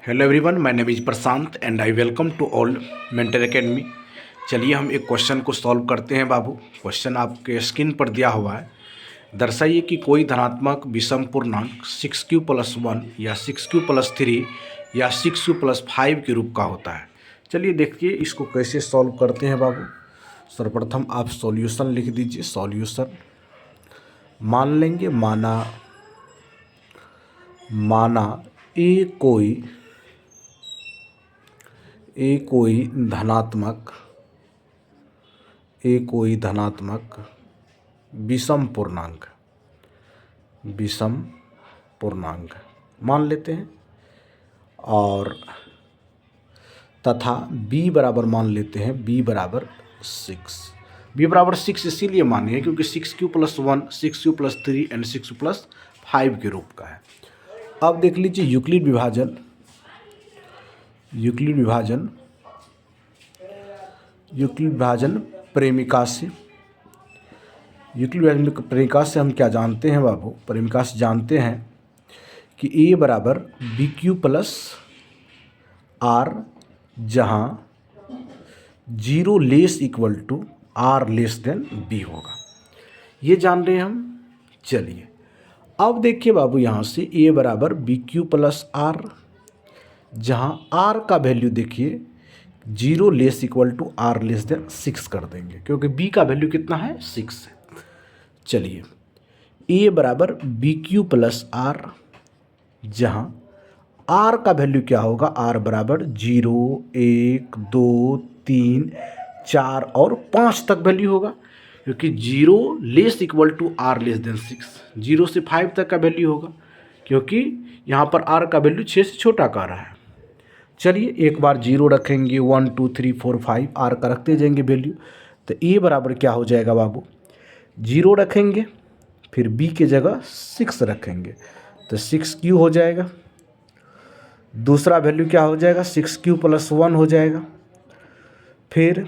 Hello everyone, my name is Prashant and I welcome to all mentor academy. चलिए हम एक question को solve करते हैं बाबू। क्वेश्चन आपके स्क्रीन पर दिया हुआ है। दर्शाइए कि कोई धनात्मक विषम पूर्णांक 6q+1 या 6q+3 या 6q+5 के रूप का होता है। चलिए देखिए इसको कैसे सॉल्व करते हैं बाबू। सर्वप्रथम आप सॉल्यूशन लिख दीजिए। सॉल्यूशन मान लेंगे, माना ए कोई धनात्मक विषम पूर्णांक मान लेते हैं, और तथा b बराबर मान लेते हैं, b बराबर 6 इसीलिए माने हैं क्योंकि 6q+1 6q+3 एंड 6q+5 के रूप का है। अब देख लीजिए यूक्लिड विभाजन प्रेमिका से हम क्या जानते हैं बाबू। प्रेमिका से जानते हैं कि a बराबर BQ+R, जहाँ 0 r b होगा। ये जान रहे हैं हम। चलिए अब देखिए बाबू, यहाँ से a बराबर BQ+R, जहाँ r का वैल्यू देखिए 0 r 6 कर देंगे, क्योंकि b का वैल्यू कितना है, 6 है। चलिए a बराबर BQ+R, जहाँ r का वैल्यू क्या होगा, r बराबर 0 1 2 3 4 और 5 तक वैल्यू होगा, क्योंकि 0 r 6, 0 से 5 तक का वैल्यू होगा, क्योंकि यहाँ पर r का वैल्यू 6 से छोटा का रहा है। चलिए एक बार 0 रखेंगे, 1 2 3 4 5 r का रखते जाएंगे वैल्यू, तो a बराबर क्या हो जाएगा बाबू, 0 रखेंगे, फिर b के जगह 6 रखेंगे तो 6q हो जाएगा। दूसरा वैल्यू क्या हो जाएगा, 6q+1 हो जाएगा। फिर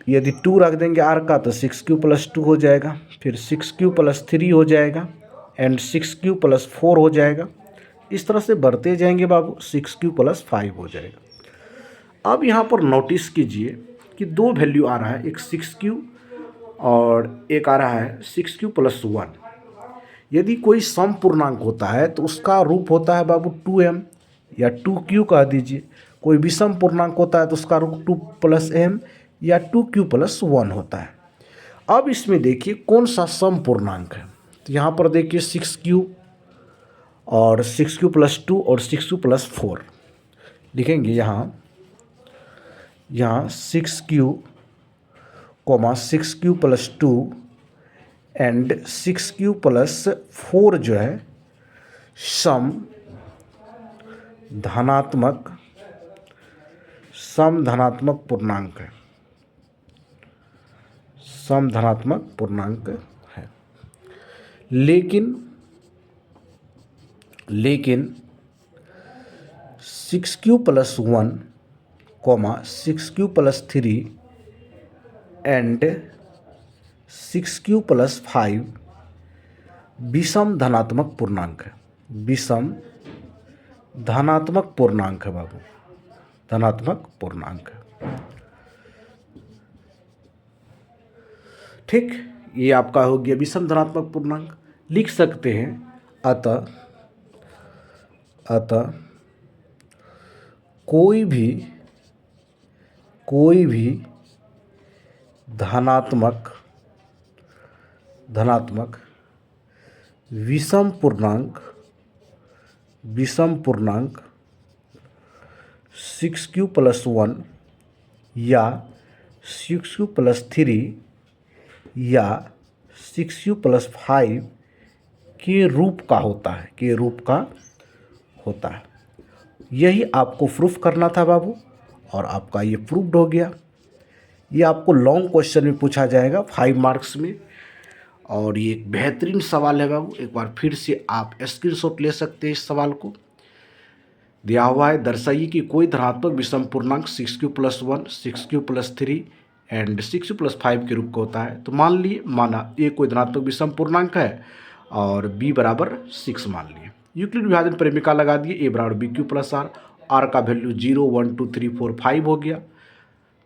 यदि 2 रख देंगे r का तो 6q+2 हो जाएगा। फिर 6q+3 हो जाएगा एंड 6q+4 हो जाएगा। इस तरह से बढ़ते जाएंगे बाबू, 6q+5 हो जाएगा। अब यहाँ पर नोटिस कीजिए कि दो वैल्यू आ रहा है, एक 6q और एक आ रहा है 6q+1। यदि कोई सम पूर्णांक होता है तो उसका रूप होता है बाबू 2m या 2q कह दीजिए। कोई विषम पूर्णांक होता है तो उसका रूप 2m या 2q+1 होता है। अब इसमें देखिए कौन सा सम पूर्णांक है, तो यहाँ पर देखिए 6q और 6q+2 और 6q+4 लिखेंगे। यहाँ 6q, 6q+2 एंड 6q+4 जो है सम धनात्मक पूर्णांक है, सम धनात्मक पूर्णांक है। लेकिन 6q+1, 6q+3 एंड 6q+5 विषम धनात्मक पूर्णांक है। विषम धनात्मक पूर्णांक है बाबू, धनात्मक पूर्णांक है। ठीक, ये आपका हो गया विषम धनात्मक पूर्णांक। लिख सकते हैं अतः कोई भी धनात्मक विषम पूर्णांक 6q+1 या 6q+3 या 6q+5 के रूप का होता है। यही आपको प्रूफ करना था बाबू, और आपका ये प्रूफ्ड हो गया। ये आपको लॉन्ग क्वेश्चन में पूछा जाएगा 5 मार्क्स में, और ये एक बेहतरीन सवाल है बाबू। एक बार फिर से आप स्क्रीनशॉट ले सकते हैं। इस सवाल को दिया हुआ है, दर्शाइए कि कोई धनात्मक विषम पूर्णांक 6q+1 6q+3 एंड 6q+5 के रूप का होता है। तो माना ए कोई धनात्मक विषम पूर्णांक है और b बराबर 6 मान लिए। यूक्लिड विभाजन परिमेय लगा दिए, ए बराबर B Q plus R, R का वैल्यू 0 1 2 3 4 5 हो गया,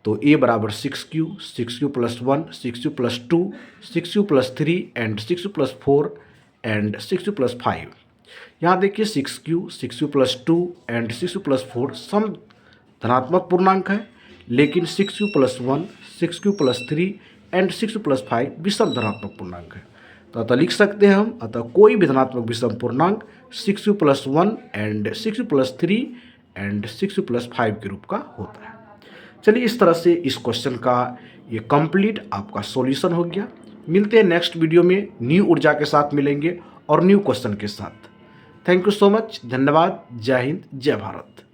तो ए बराबर 6q plus 1, 6q plus 2, 6q plus 3 and 6q plus 4 and 6q plus 5। यहाँ देखिए 6q plus 2 and 6q plus 4 सम धनात्मक पूर्णांक है, लेकिन 6q plus 1, 6q plus 3 and 6q plus 5 विषम धनात्मक पूर्णांक है। तो अतः लिख सकते हैं हम, अतः कोई भी धनात्मक विषम पूर्णांक 6q plus 1 and 6q plus 3 and 6q plus 5 के रूप का होता है। चलिए, इस तरह से इस क्वेश्चन का ये कंप्लीट आपका सॉल्यूशन हो गया। मिलते हैं नेक्स्ट वीडियो में, न्यू ऊर्जा के साथ मिलेंगे और न्यू क्वेश्चन के साथ। थैंक यू सो मच, धन्यवाद, जय हिंद, जय भारत।